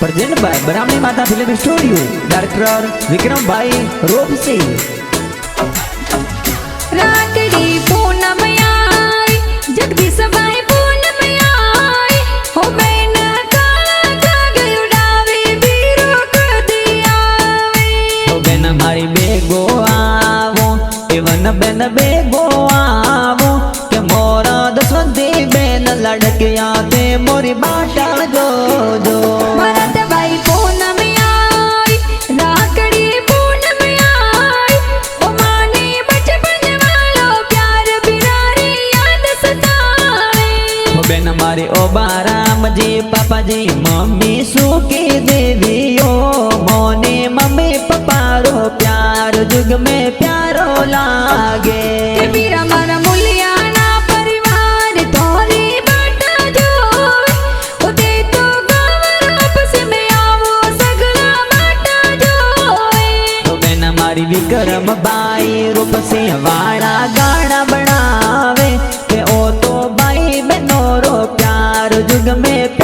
Present by ब्राह्मणी माता film studio, director Vikram भाई रोपसी। रातड़ी पूनम आई, जगदीश भाई पूनम आई, हो बैन काला काग उड़ावे बीरो कदी आवे। हो बेन मारी बेगो आवो, एवन बेन बेगो आवो, के मोरा दसवंती बेन लड़किया ते मोरी बाटा जो जो। भरत भाई पूनम आई, राकड़ी पूनम आई, ओ माने बचपन वालो प्यार बिरारी याद सतावे। हो बेन मारी ओ बाराम जी पापा जी मम्मी सुखी देवी ओ, मोने मम्मी पापा रो प्यार जुग में प्यारो लागे। के बीरा मारा मुलियाना परिवार तोरी बाटा जो, ओ दे तो गावर आपस में आवो सगला बाटा जो। तो बेन मारी विक्रम बाई रूप से वाला गाना बनावे, के ओ तो बाई बनो रो प्यार जुग में